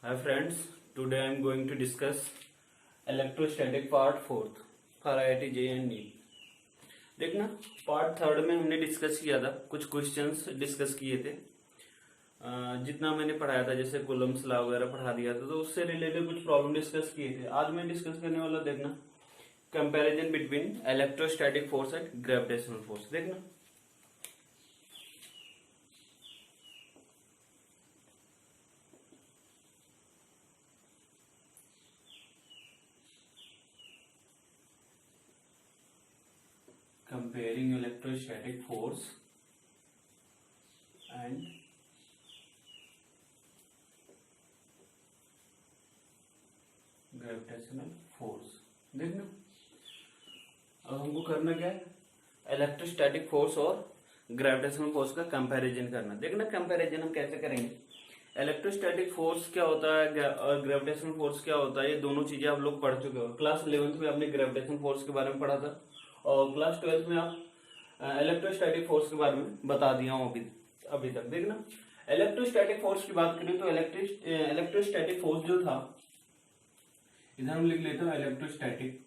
Hi friends, today I am going to discuss electrostatic part fourth for IIT JEE and NEET। देखना part third में हमने discuss किया था, कुछ questions discuss किए थे। जितना मैंने पढ़ाया था, जैसे कूलम्स लॉ वगैरह पढ़ा दिया था, तो उससे रिलेटेड कुछ प्रॉब्लम डिस्कस किए थे। आज मैं डिस्कस करने वाला देखना comparison between electrostatic force and gravitational force. देखना comparing electrostatic force and gravitational force. देखना अब हमको करना क्या है, इलेक्ट्रोस्टैटिक फोर्स और ग्रेविटेशनल फोर्स का कंपैरिजन करना। देखना कंपैरिजन हम कैसे करेंगे। इलेक्ट्रोस्टैटिक फोर्स क्या होता है और ग्रेविटेशनल फोर्स क्या होता है, ये दोनों चीजें आप लोग पढ़ चुके हो। क्लास 11th में आपने ग्रेविटेशनल फोर्स के बारे में पढ़ा था और क्लास 12th में आप इलेक्ट्रोस्टैटिक फोर्स के बारे में बता दिया हूं अभी तक। देखना इलेक्ट्रोस्टैटिक फोर्स की बात करें तो इलेक्ट्रोस्टैटिक फोर्स जो था, इधर हम लिख लेते हैं इलेक्ट्रोस्टैटिक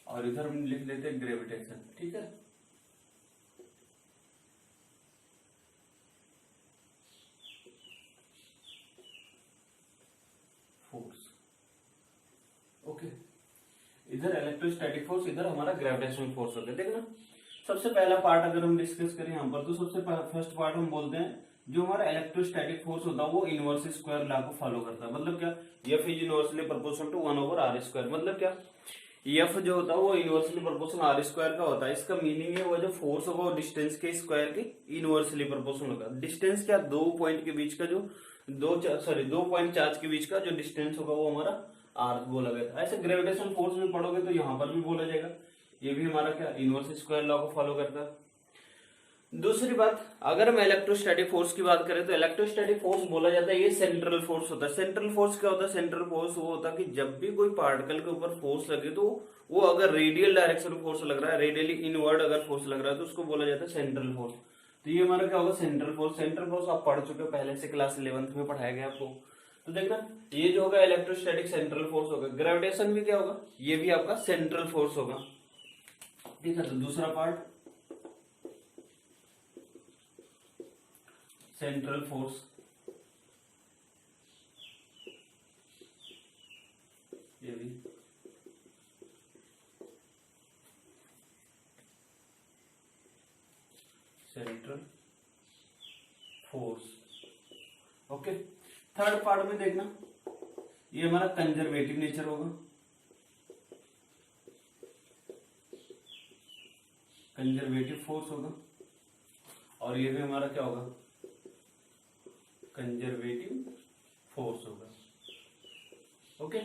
और इधर हम लिख लेते हैं ग्रेविटेशन। ठीक है, फोर्स। ओके, इधर इलेक्ट्रोस्टैटिक फोर्स, इधर हमारा ग्रेविटेशनल फोर्स हो गया। देखना सबसे पहला पार्ट अगर हम डिस्कस करें यहाँ पर, तो सबसे फर्स्ट पार्ट हम बोलते हैं जो हमारा इलेक्ट्रोस्टैटिक फोर्स होता है वो इनवर्स स्क्वायर लॉ को फॉलो करता है। मतलब क्या, F is inversely proportional to 1/r²। मतलब क्या, F जो होता है वो इनवर्सली प्रोपोर्शनल r² का होता है। इसका मीनिंग है वो जो फोर्स होगा वो डिस्टेंस के स्क्वायर के इनवर्सली प्रोपोर्शनल होगा। डिस्टेंस क्या, दो पॉइंट के बीच का जो दो पॉइंट चार्ज के बीच का जो डिस्टेंस होगा वो हमारा r बोला गया था। ऐसे ग्रेविटेशनल फोर्स में पढ़ोगे तो यहाँ पर भी बोला जाएगा, ये भी हमारा क्या इनवर्स स्क्वायर लॉ को फॉलो करता है। दूसरी बात, अगर हम इलेक्ट्रोस्टैटिक फोर्स की बात करें तो इलेक्ट्रोस्टैटिक फोर्स बोला जाता है ये सेंट्रल फोर्स होता है। सेंट्रल फोर्स क्या होता है, सेंट्रल फोर्स वो होता है कि जब भी कोई पार्टिकल के ऊपर फोर्स लगे तो वो अगर रेडियल डायरेक्शन में फोर्स लग रहा है, रेडियली इनवर्ड अगर फोर्स लग रहा है तो उसको बोला जाता है सेंट्रल फोर्स। तो ये हमारा क्या होगा, सेंट्रल फोर्स। सेंट्रल फोर्स आप पढ़ चुके हो, पहले से क्लास 11th में पढ़ाया गया आपको। तो देखना ये जो होगा इलेक्ट्रोस्टैटिक सेंट्रल फोर्स होगा। ग्रेविटेशन भी क्या होगा, ये भी आपका सेंट्रल फोर्स होगा। ठीक है, तो दूसरा पार्ट सेंट्रल फोर्स। ये भी central force. Okay, third part में देखना ये हमारा कंजर्वेटिव नेचर होगा। कंजर्वेटिव फोर्स होगा और ये भी हमारा क्या होगा, कंजर्वेटिव फोर्स होगा। ओके,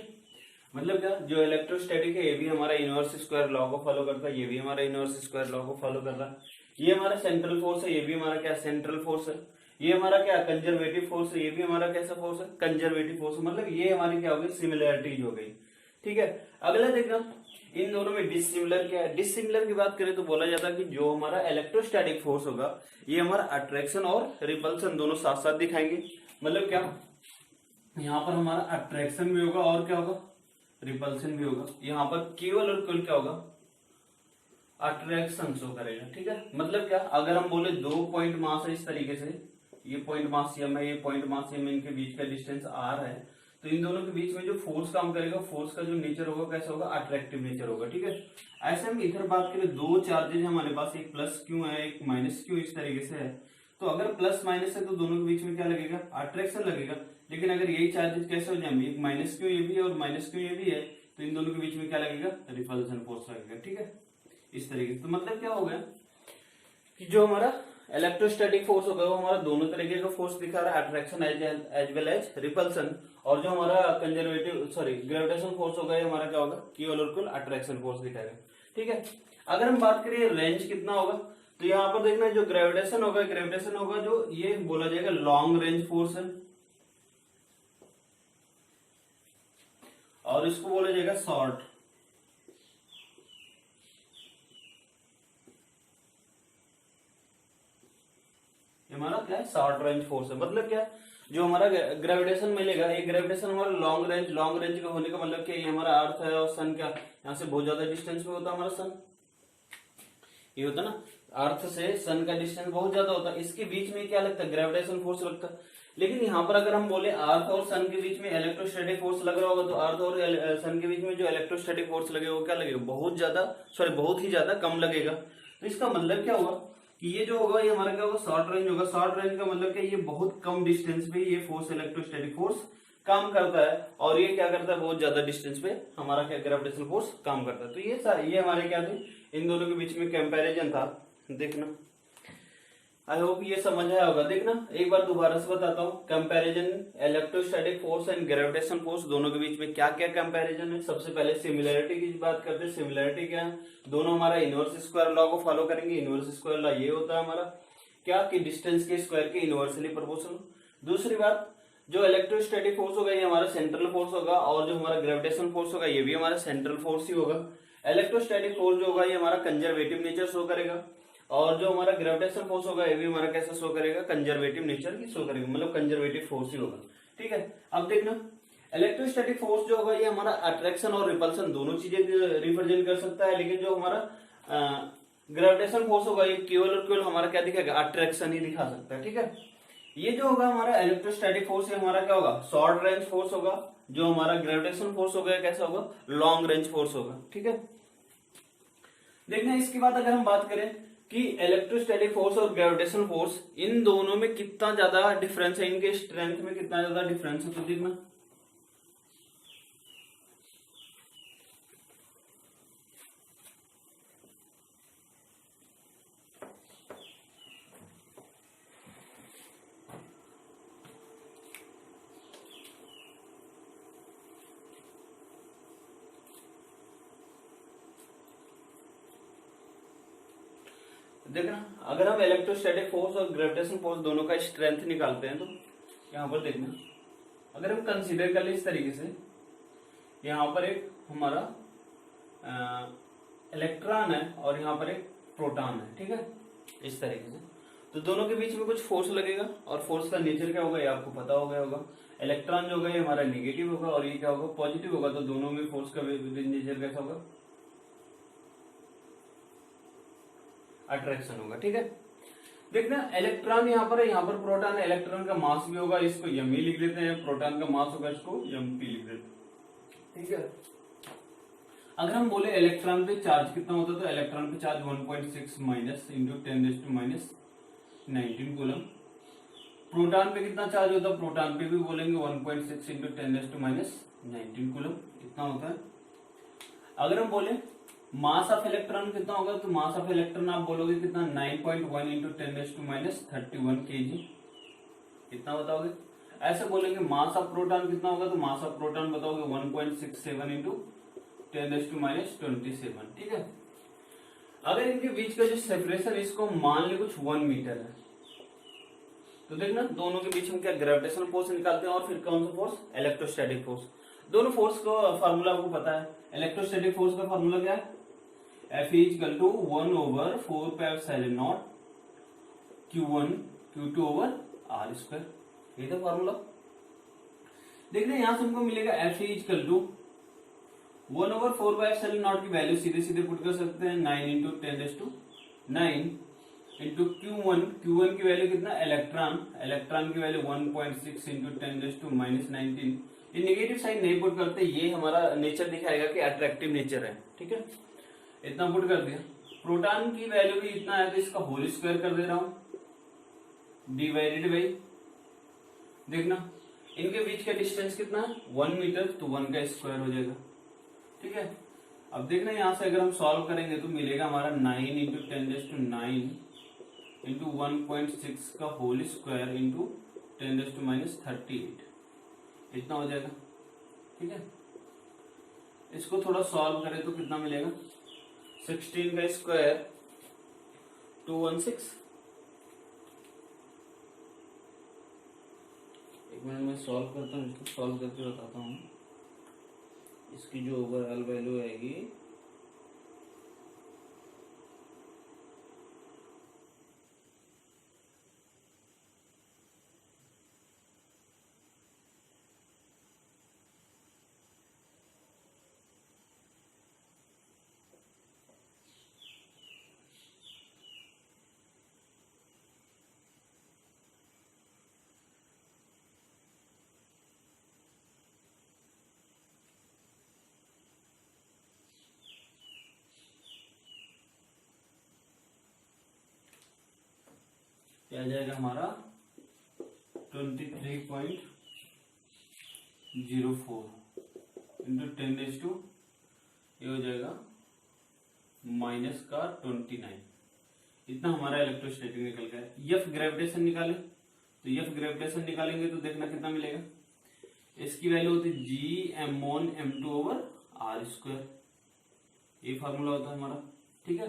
मतलब क्या, जो इलेक्ट्रोस्टैटिक है ये भी हमारा इनवर्स स्क्वायर लॉ को फॉलो करता है, ये भी हमारा इनवर्स स्क्वायर लॉ को फॉलो कर रहा है। ये हमारा सेंट्रल फोर्स है, ये भी हमारा क्या सेंट्रल फोर्स है। ये हमारा क्या कंजर्वेटिव फोर्स है, ये भी हमारा कैसा फोर्स है, कंजर्वेटिव फोर्स। मतलब ये हमारी क्या हो गई, सिमिलरिटीज हो गई। ठीक है, अगला देखना इन दोनों में डिसिमिलर क्या है। डिसिमिलर की बात करें तो बोला जाता है कि जो हमारा इलेक्ट्रोस्टैटिक फोर्स होगा ये हमारा अट्रैक्शन और रिपल्सन दोनों साथ साथ दिखाएंगे। मतलब क्या, यहाँ पर हमारा अट्रैक्शन भी होगा और क्या होगा, रिपल्सन भी होगा। यहाँ पर केवल और केवल क्या होगा, अट्रैक्शन शो करेगा। ठीक है, मतलब क्या, अगर हम बोले दो पॉइंट मास है इस तरीके से, ये पॉइंट मास m है, ये पॉइंट मास m, इनके बीच का डिस्टेंस r है, तो इन दोनों के बीच में जो फोर्स काम करेगा, फोर्स का जो नेचर होगा कैसा होगा, अट्रैक्टिव नेचर होगा। ठीक है, ऐसे हम इधर बात करें, दो चार्जेज हमारे पास, एक प्लस क्यू है एक माइनस क्यू, इस तरीके से है। तो अगर प्लस माइनस है तो दोनों के बीच में क्या लगेगा, अट्रैक्शन लगेगा। लेकिन अगर यही चार्जेज कैसे हो जाएंगे, एक माइनस क्यू ये भी है और माइनस क्यू ये भी है, तो इन दोनों के बीच में क्या लगेगा, रिपल्सन फोर्स लगेगा। ठीक है, इस तरीके से। तो मतलब क्या हो गया कि जो हमारा इलेक्ट्रोस्टैटिक फोर्स होगा वो हमारा दोनों तरीके का फोर्स दिखा रहा है, attraction as well as repulsion. और जो हमारा ग्रेविटेशन फोर्स होगा ये हमारा क्या होगा, केवल और केवल अट्रैक्शन फोर्स दिखाएगा। ठीक है, अगर हम बात करें रेंज कितना होगा, तो यहाँ पर देखना जो ग्रेविटेशन होगा जो ये बोला जाएगा लॉन्ग रेंज फोर्स है और इसको बोला जाएगा शॉर्ट। हमारा क्या है, शॉर्ट रेंज फोर्स है। मतलब क्या, जो हमारा ग्रेविटेशन मिलेगा, ये ग्रेविटेशन हमारा लॉन्ग रेंज का होने का मतलब क्या, ये हमारा अर्थ है और सन क्या यहाँ से बहुत ज्यादा डिस्टेंस पे होता है हमारा सन, ये होता ना, अर्थ से सन का डिस्टेंस बहुत ज्यादा होता है, इसके बीच में क्या लगता है, ग्रेविटेशन फोर्स लगता है। लेकिन यहाँ पर अगर हम बोले अर्थ और सन के बीच में इलेक्ट्रोस्टैटिक फोर्स लग रहा होगा, तो अर्थ और सन के बीच में जो इलेक्ट्रोस्टैटिक फोर्स लगेगा वो क्या लगेगा, बहुत ही ज्यादा कम लगेगा। तो इसका मतलब क्या होगा कि ये जो होगा ये हमारा क्या होगा, शॉर्ट रेंज होगा। शॉर्ट रेंज का मतलब क्या, ये बहुत कम डिस्टेंस पे ये फोर्स, इलेक्ट्रोस्टैटिक फोर्स काम करता है, और ये क्या करता है, बहुत ज्यादा डिस्टेंस पे हमारा क्या ग्रेविटेशनल फोर्स काम करता है। तो ये हमारे क्या थे, इन दोनों के बीच में कंपैरिजन था। देखना, आई होप ये समझ आया होगा। देखना एक बार दोबारा से बताता हूँ, comparison electrostatic force and gravitation force दोनों के बीच में क्या क्या कंपैरिजन है। सबसे पहले सिमिलैरिटी की बात करते हैं। सिमिलैरिटी क्या है, दोनों हमारा इनवर्स स्क्वायर लॉ को फॉलो करेंगे। इनवर्स स्क्वायर लॉ ये होता है हमारा क्या, कि डिस्टेंस के स्क्वायर के इनवर्सली प्रोपोर्शनल। दूसरी बात, जो इलेक्ट्रोस्टैटिक फोर्स होगा ये हमारा सेंट्रल फोर्स होगा, और जो हमारा ग्रेविटेशन फोर्स होगा ये भी हमारा सेंट्रल फोर्स ही होगा। इलेक्ट्रोस्टैटिक फोर्स जो होगा ये हमारा कंजर्वेटिव नेचर शो करेगा, और जो हमारा ग्रेविटेशन फोर्स होगा ये भी हमारा कैसा शो करेगा, कंजर्वेटिव नेचर की शो करेगा, मतलब कंजर्वेटिव फोर्स ही होगा। ठीक है, अब देखना इलेक्ट्रोस्टैटिक फोर्स जो होगा ये हमारा अट्रैक्शन और रिपल्सन दोनों चीजें रिप्रेजेंट कर सकता है, लेकिन जो हमारा ग्रेविटेशन फोर्स होगा ये केवल और केवल हमारा क्या दिखाएगा, अट्रैक्शन ही दिखा सकता है। ठीक है, ये जो होगा हमारा इलेक्ट्रोस्टैटिक फोर्स है हमारा क्या होगा, शॉर्ट रेंज फोर्स होगा। जो हमारा ग्रेविटेशन फोर्स होगा कैसा होगा, लॉन्ग रेंज फोर्स होगा। ठीक है, देखना इसके बाद अगर हम बात करें कि इलेक्ट्रोस्टैटिक फोर्स और ग्रेविटेशन फोर्स इन दोनों में कितना ज्यादा डिफरेंस है, इनके स्ट्रेंथ में कितना ज्यादा डिफरेंस है, तो देखना देखना अगर हम इलेक्ट्रोस्टैटिक फोर्स और ग्रेविटेशन फोर्स दोनों का स्ट्रेंथ निकालते हैं, तो यहाँ पर देखना अगर हम कंसीडर कर ले इस तरीके से, यहाँ पर एक हमारा इलेक्ट्रॉन है और यहाँ पर एक प्रोटॉन है। ठीक है, इस तरीके से तो दोनों के बीच में कुछ फोर्स लगेगा, और फोर्स का नेचर क्या होगा ये आपको पता हो गया होगा। इलेक्ट्रॉन जो होगा ये हमारा नेगेटिव होगा और ये क्या होगा, पॉजिटिव होगा। तो दोनों में फोर्स का नेचर कैसा होगा, अट्रैक्शन होगा। ठीक है, देखना इलेक्ट्रॉन यहाँ पर है, यहाँ पर प्रोटॉन है। इलेक्ट्रॉन का मास भी होगा, इसको एमई लिख देते हैं, प्रोटॉन का मास होगा इसको एमपी लिख देते हैं। ठीक है, अगर हम बोले इलेक्ट्रॉन पे चार्ज कितना होता है, तो इलेक्ट्रॉन पे charge 1.6 minus into 10⁻⁹ coulomb. Proton पे कितना चार्ज होता है, प्रोटॉन पे भी बोलेंगे 1.6 इंटू 10⁻⁹ कूलम, इतना होता है। अगर हम बोले मास ऑफ इलेक्ट्रॉन कितना होगा, तो मास ऑफ इलेक्ट्रॉन आप बोलोगे कितना, 9.1 इंटू 10⁻31 kg, कितना बताओगे। ऐसे बोलेंगे मास ऑफ प्रोटॉन कितना होगा, तो मास ऑफ प्रोटॉन बताओगे 1.67 इंटू 10⁻27। ठीक है, अगर इनके बीच का जो सेपरेशन इसको मान ले कुछ 1 मीटर है, तो देखना दोनों के बीच में क्या ग्रेविटेशनल फोर्स निकालते हैं, और फिर कौन सा फोर्स, इलेक्ट्रोस्टैटिक फोर्स। दोनों फोर्स को फार्मूला आपको पता है। इलेक्ट्रोस्टैटिक फोर्स का फार्मूला क्या है, F = 1/4πε0 Q1 Q2/r², ये था फार्मूला। देखना यहां से हमको मिलेगा F = 1/4πε0 की वैल्यू सीधे सीधे पुट कर सकते हैं, 9 इंटू 10⁹ इंटू Q1 की वैल्यू कितना, इलेक्ट्रॉन की वैल्यू 1.6 इंटू 10⁻⁹। ये नेगेटिव साइन नहीं पुट करते, ये हमारा नेचर दिखाएगा कि अट्रैक्टिव नेचर है। ठीक है, इतना पुट कर दिया। प्रोटॉन की वैल्यू भी इतना है तो इसका होल स्क्वायर कर दे रहा हूं, डिवाइडेड बाई, देखना इनके बीच का डिस्टेंस कितना है, 1 मीटर, तो 1 का स्क्वायर हो जाएगा। ठीक है, अब देखना यहां से अगर हम सॉल्व करेंगे तो मिलेगा हमारा 9 इंटू 10⁹ इंटू 1.6 का होल स्क्वायर इंटू 10⁻38, इतना हो जाएगा। ठीक है, इसको थोड़ा सॉल्व करें तो कितना मिलेगा, 16 का स्क्वायर 216। एक मिनट में सॉल्व करता हूँ, इसको सॉल्व करके बताता हूँ। इसकी जो ओवरऑल वैल्यू आएगी क्या आ जाएगा हमारा 23.04 इंटू 10 टू ये हो जाएगा माइनस का 29। इतना हमारा इलेक्ट्रोस्टैटिक निकल गया। एफ ग्रेविटेशन निकाले तो एफ ग्रेविटेशन निकालेंगे तो देखना कितना मिलेगा। इसकी वैल्यू होती है G(m1m2 ओवर r²। ये फार्मूला होता है हमारा। ठीक है,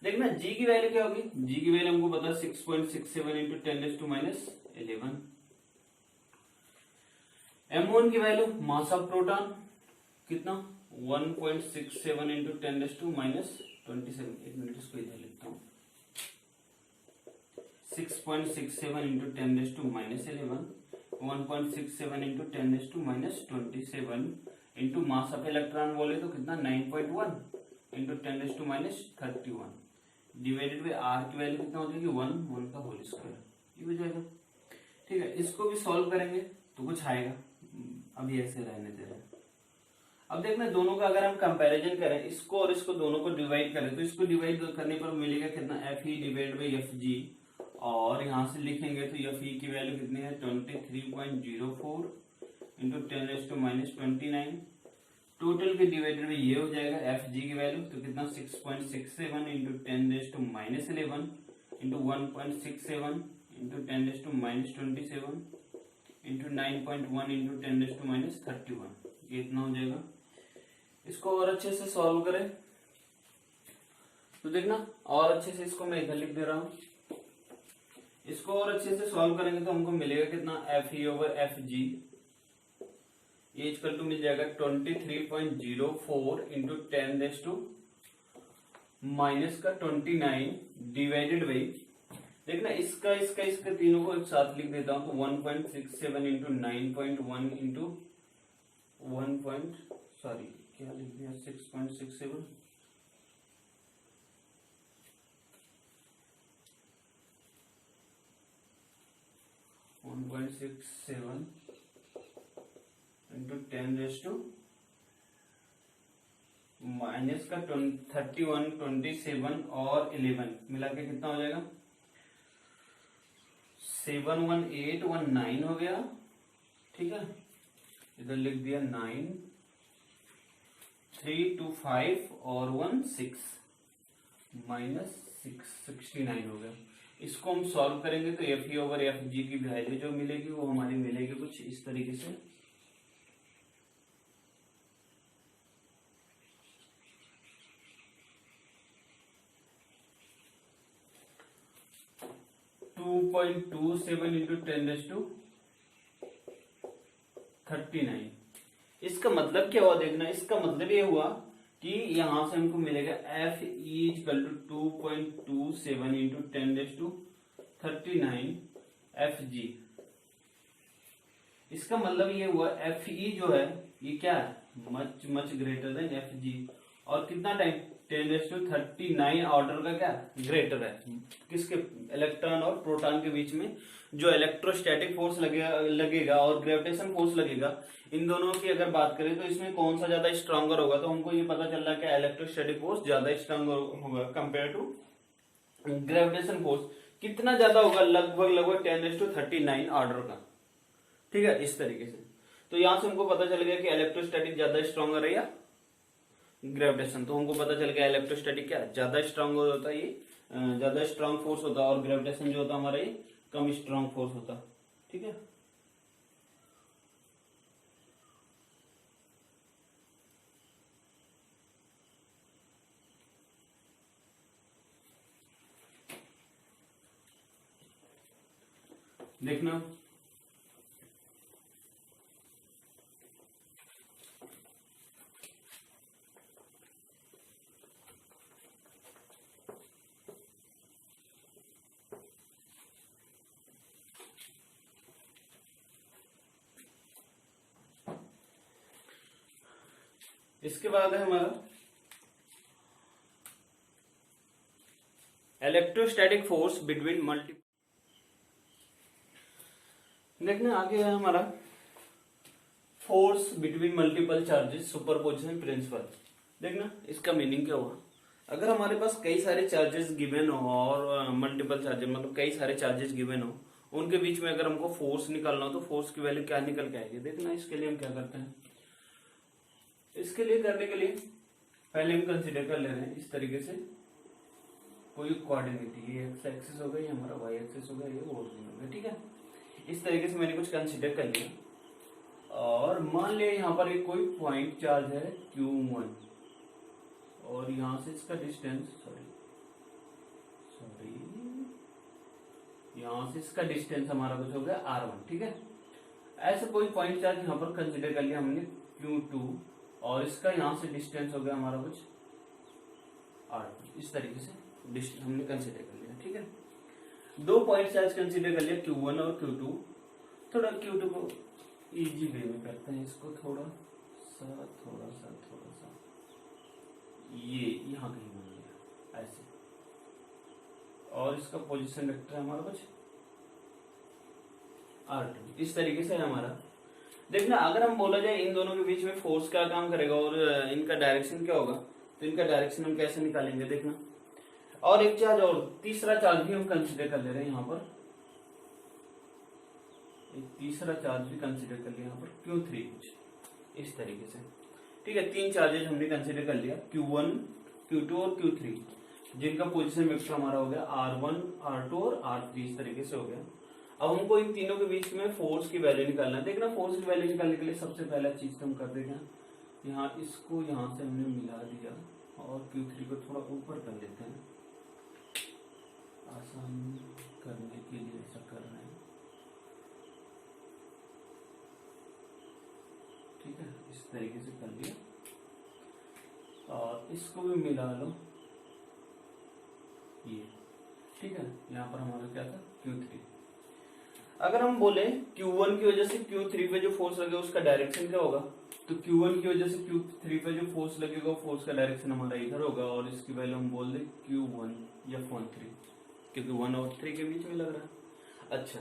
देखना G की वैल्यू क्या होगी। G की वैल्यू हमको पता है 6.67 इंटू 10 टू माइनस 11। m1 की वैल्यू मास ऑफ प्रोटॉन कितना 1.67 इंटू 10 टू माइनस 27। एक मिनट इसको इधर लिखता हूँ। 6.67 into 10 to minus 11, 1.67 into 10 to minus 27 into mass of electron बोले तो कितना 9.1 into 10 to minus 31 divided by R की वैल्यू कितना हो जाएगी 1 का होल स्क्वायर। ये हो जाएगा। ठीक है, इसको भी सॉल्व करेंगे तो कुछ आएगा। अभी ऐसे रहने दे रहे हैं। अब देखना दोनों का अगर हम कंपैरिजन करें, इसको और इसको दोनों को डिवाइड करें तो इसको डिवाइड करने पर मिलेगा कितना Fe डिवाइड बाई Fg, और यहां से लिखेंगे तो Fe की वैल्यू कितनी है 23.04 इंटू 10 टू माइनस 29। टोटल के डिवाइडेड बाई ये हो जाएगा Fg की वैल्यू तो कितना 6.67 into 10 to minus 11 into 1.67 into 10 to minus 27 into 9.1 into 10 to minus 31। ये इतना हो जाएगा। इसको और अच्छे से सॉल्व करें तो देखना और अच्छे से इसको मैं इधर लिख दे रहा हूं। इसको और अच्छे से सॉल्व करेंगे तो हमको मिलेगा कितना Fe ओवर Fg ये इक्वल टू मिल जाएगा 23.04 इंटू 10 टू माइनस का 29 डिवाइडेड बाई देखना इसका इसका इसका तीनों को एक साथ लिख देता हूं तो 1.67 इंटू 9.1 इंटू क्या लिख दिया 6.67 1.67 इंटू 10 टू माइनस का 31 27 और 11 मिला के कितना हो जाएगा 71819 हो गया। ठीक है, इधर लिख दिया 9 3 2 5 और 1 6 माइनस 69 हो गया। इसको हम सॉल्व करेंगे तो Fe ओवर Fg की वैल्यू जो मिलेगी वो हमारी मिलेगी कुछ इस तरीके से। To 2.27 into 10 to 39। इसका मतलब क्या हुआ देखना, इसका मतलब ये हुआ कि यहां से हमको मिलेगा Fe equal to 2.27 into 10 to 39 Fg। इसका मतलब ये हुआ Fe जो है ये क्या है much much greater than Fg और कितना टाइम 10 टू 39 ऑर्डर का क्या ग्रेटर है किसके इलेक्ट्रॉन और प्रोटॉन के बीच में जो इलेक्ट्रोस्टैटिक फोर्स लगेगा और ग्रेविटेशन फोर्स लगेगा। इन दोनों की अगर बात करें तो इसमें कौन सा ज्यादा स्ट्रांगर होगा तो हमको ये पता चल रहा है कि इलेक्ट्रोस्टैटिक फोर्स ज्यादा स्ट्रांगर होगा कंपेयर टू ग्रेविटेशन फोर्स। कितना ज्यादा होगा लगभग 10 टू 39 ऑर्डर का। ठीक है, इस तरीके से तो यहां से हमको पता चल गया कि इलेक्ट्रोस्टैटिक ज्यादा स्ट्रांगर है या ग्रेविटेशन। तो हमको पता चल गया इलेक्ट्रोस्टैटिक क्या ज्यादा स्ट्रांग होता है, ये ज्यादा स्ट्रांग फोर्स होता है और ग्रेविटेशन जो होता है हमारा ये कम स्ट्रांग फोर्स होता है। ठीक है, देखना इसके बाद है हमारा इलेक्ट्रोस्टैटिक फोर्स बिटवीन मल्टी। देखना आगे है हमारा force between multiple charges superposition principle. देखना इसका मीनिंग क्या हुआ। अगर हमारे पास कई सारे चार्जेस गिवन हो और मल्टीपल चार्जेस मतलब कई सारे चार्जेस गिवन हो, उनके बीच में अगर हमको फोर्स निकालना हो तो फोर्स की वैल्यू क्या निकल के आएगी देखना। इसके लिए हम क्या करते हैं, इसके लिए करने के लिए पहले हम कंसीडर कर ले रहे हैं इस तरीके से कोई कोऑर्डिनेट, ये एक्स एक्सिस हो गया, ये हमारा वाई एक्सिस हो गया, ये ओरिजिन हो गया, ठीक है। इस तरीके से मैंने कुछ कंसीडर कर लिया और मान लिया यहाँ पर एक कोई पॉइंट चार्ज है Q1 और यहाँ से इसका डिस्टेंस सॉरी यहाँ से इसका डिस्टेंस हमारा कुछ हो गया R1, ठीक है। ऐसे कोई पॉइंट चार्ज यहाँ पर कंसीडर कर लिया हमने Q2 और इसका यहाँ से डिस्टेंस हो गया हमारा कुछ R2। इस तरीके से हमने कंसीडर कर लिया, ठीक है। दो पॉइंट चार्ज कंसीडर कर लिया Q1 और Q2। थोड़ा Q2 को इजी वे में करते हैं, इसको थोड़ा सा ये यहाँ कहीं बन गया ऐसे, और इसका पोजीशन वेक्टर है हमारा कुछ R2। इस तरीके से है हमारा। देखना अगर हम बोला जाए इन दोनों के बीच में फोर्स क्या काम करेगा और इनका डायरेक्शन क्या होगा, तो इनका डायरेक्शन हम कैसे निकालेंगे देखना। और एक चार्ज और तीसरा चार्ज भी हम कंसीडर कर ले रहे हैं यहाँ पर, एक तीसरा चार्ज भी कंसीडर कर लिया यहाँ पर Q3 कुछ इस तरीके से, ठीक है। तीन चार्जेज हमने कंसीडर कर लिया Q1, Q2 और Q3, जिनका पोजीशन वेक्टर हमारा हो गया R1, R2 और R3। इस तरीके से हो गया। अब हमको इन तीनों के बीच में फोर्स की वैल्यू निकालना है। देखना फोर्स की वैल्यू निकालने के लिए सबसे पहला चीज हम कर देंगे, यहाँ इसको यहाँ से हमने मिला दिया और Q3 को थोड़ा ऊपर कर लेते हैं, आसान करने के लिए ऐसा कर रहे हैं, ठीक है। इस तरीके से कर लिया और इसको भी मिला लो ये, ठीक है। यहाँ पर हमारा क्या था Q3। अगर हम बोले Q1 की वजह से Q3 पे जो फोर्स लगेगा उसका डायरेक्शन क्या होगा, तो Q1 की वजह से Q3 पे जो फोर्स लगेगा फोर्स का डायरेक्शन हमारा इधर होगा और इसकी वैल्यू हम बोल दे Q1 या F13, क्योंकि 1 और 3 के बीच में लग रहा है। अच्छा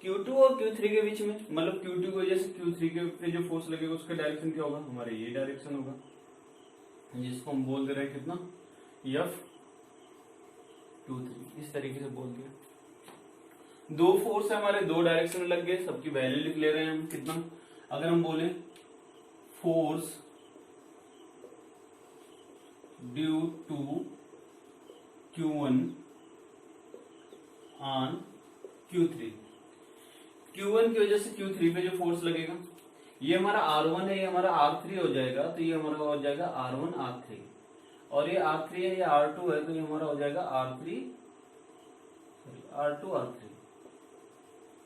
Q2 और Q3 के बीच में मतलब Q2 की वजह से Q3 के पे जो फोर्स लगेगा उसका डायरेक्शन क्या होगा, हमारा ये डायरेक्शन होगा, जिसको हम बोल दे रहे हैं कितना F23। इस तरीके से बोल दिया। दो फोर्स है हमारे, दो डायरेक्शन में लग गए, सबकी वैल्यू लिख ले रहे हैं हम कितना। अगर हम बोले force due to Q1 on Q3, Q1 की वजह से Q3 पे जो फोर्स लगेगा ये हमारा R1 है, ये हमारा R3 हो जाएगा, तो ये हमारा हो जाएगा R1 R3, और ये R3 है, ये R2 है, तो ये हमारा हो जाएगा R2 R3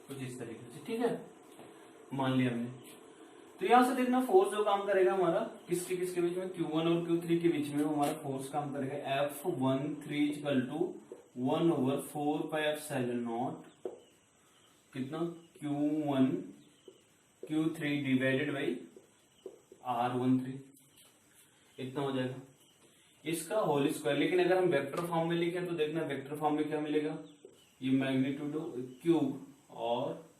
कुछ इस तरीके से, ठीक है। मान लिया हमने। तो यहां से देखना फोर्स जो काम करेगा हमारा किसके किसके बीच में, Q1 और Q3 के बीच में हमारा फोर्स काम करेगा F13 इक्वल टू 1/4πε0 कितना Q1 Q3 divided by R13, इतना हो जाएगा इसका होल स्क्वायर। लेकिन अगर हम वेक्टर फॉर्म में लिखें तो देखना वेक्टर फॉर्म में क्या मिलेगा, ये मैग्नीट्यूड क्यूब और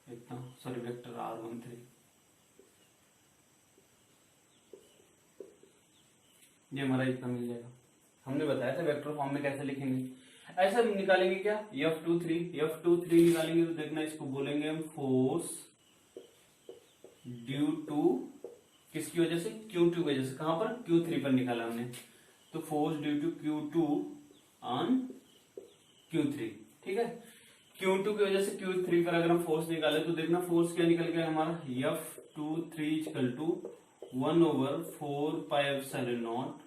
इतना सॉरी वेक्टर R13, ये हमारा इतना मिल जाएगा। हमने बताया था वेक्टर फॉर्म में कैसे लिखेंगे, ऐसा निकालेंगे क्या F23 निकालेंगे तो देखना इसको बोलेंगे हम फोर्स ड्यू टू किसकी वजह से, Q2 की वजह से। कहां पर, Q3 पर निकाला हमने, तो force due to Q2 on Q3, ठीक है। Q2 की वजह से Q3 पर अगर हम फोर्स निकाले तो देखना फोर्स क्या निकल गया हमारा F23 इक्वल टू 1/4πε0,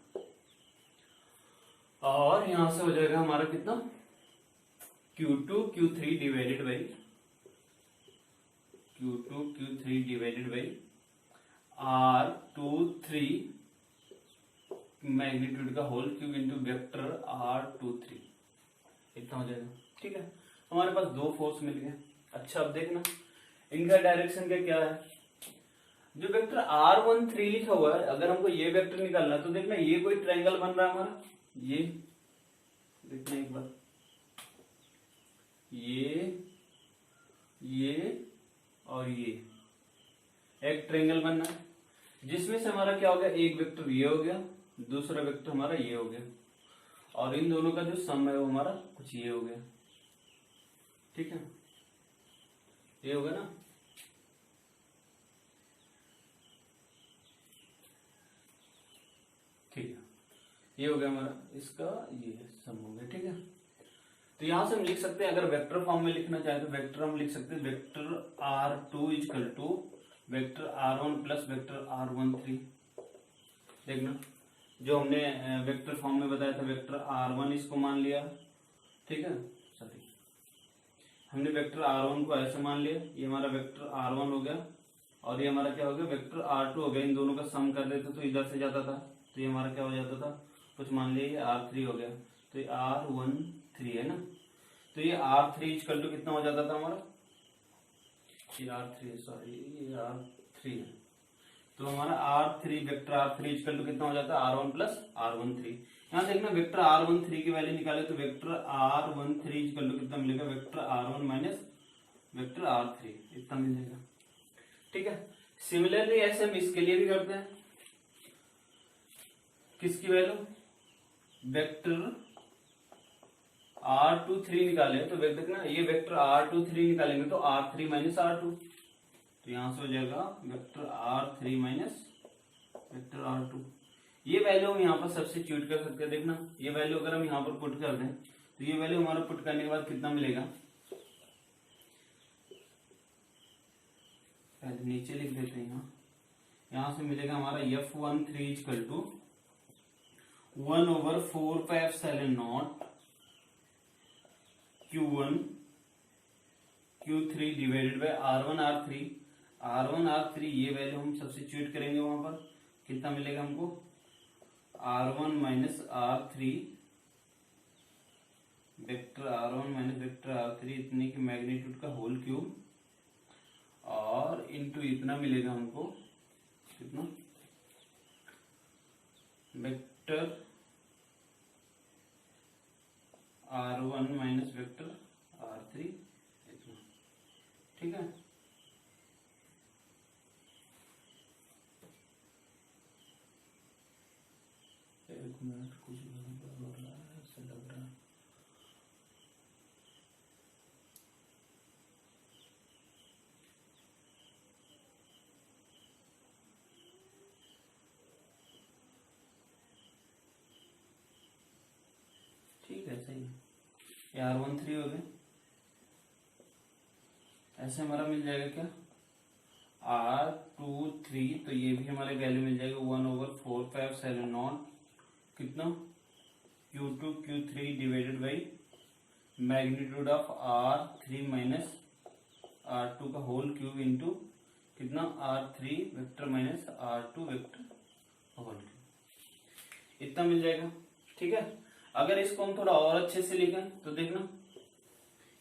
और यहां से हो जाएगा हमारा कितना Q2 Q3 divided by R23 magnitude का whole cube into vector R23, इतना हो जाएगा, ठीक है। हमारे पास दो फोर्स मिल गए। अच्छा अब देखना इनका डायरेक्शन क्या है, जो वेक्टर R13 लिखा हुआ है अगर हमको ये वेक्टर निकालना है तो देखना ये कोई ट्रायंगल बन रहा है हमारा, ये देखना एक बार, ये और ये एक ट्रायंगल बनना है, जिसमें से हमारा क्या हो गया, एक वेक्टर ये हो गया, दूसरा वेक्टर हमारा ये हो गया, और इन दोनों का जो सम है वो हमारा कुछ ये हो गया। ठीक है, ये हो गया ना। ठीक है, ये हो गया हमारा, इसका ये सम हो गया। ठीक है, तो यहां से हम लिख सकते हैं, अगर वेक्टर फॉर्म में लिखना चाहे तो वेक्टर हम लिख सकते हैं vector R2 equal to vector R1 plus vector R13। देखना, जो हमने वेक्टर फॉर्म में बताया था वेक्टर R1 इसको मान लिया। ठीक है, सॉरी, हमने वेक्टर R1 को ऐसे मान लिया, ये हमारा वेक्टर R1 हो गया, और ये हमारा क्या हो गया वेक्टर R2 हो गया। इन दोनों का सम कर देते तो इधर से जाता था, तो ये हमारा क्या हो जाता था, कुछ मान लिया ये R3 हो गया, तो ये R13 है ना। तो ये R3 इक्वल टू कितना हो जाता था हमारा, ये R3 सॉरी ये R3 है, तो हमारा R3 vector R3 equal to कितना हो जाता है R1 प्लस R13। यहाँ देखना वेक्टर R13 की वैल्यू निकाले तो वेक्टर R13 इक्वल टू कितना मिलेगा, vector R1 minus vector R3 इतना मिलेगा। ठीक है, सिमिलरली ऐसे हम इसके लिए भी करते हैं, किसकी वैल्यू, वेक्टर R23 निकाले तो देखना ये वेक्टर R23 निकालेंगे तो R3 माइनस R2, तो यहां से हो जाएगा vector R3 minus vector R2। ये वैल्यू हम यहाँ पर सब्स्टिट्यूट कर सकते हैं। देखना, ये वैल्यू अगर हम यहाँ पर पुट कर दें तो ये वैल्यू हमारा पुट करने के बाद कितना मिलेगा, पहले नीचे लिख देते हैं, यहाँ से मिलेगा हमारा F13 equal to 1/4πε0 Q1 Q3 divided by R1 R3 ये वैल्यू हम सब्स्टिट्यूट करेंगे, वहां पर कितना मिलेगा हमको, R1 minus R3 vector R1 minus vector R3 इतने की मैग्नीट्यूड का होल क्यूब, और इनटू इतना मिलेगा हमको कितना, vector R1 minus vector R3 इतना। ठीक है, एक मिनट, कुछ हो रहा है ऐसा लग रहा है। ठीक है, सही है, ये R13 हो गए। ऐसे हमारा मिल जाएगा क्या, R23, तो ये भी हमारे वैल्यू मिल जाएगा 1/4πε0 कितना, Q2 Q3 divided by magnitude of R3 minus R2 का होल क्यूब इंटू कितना, R3 vector minus R2 vector whole cube, इतना मिल जाएगा। ठीक है, अगर इसको हम थोड़ा और अच्छे से लिखें तो देखना,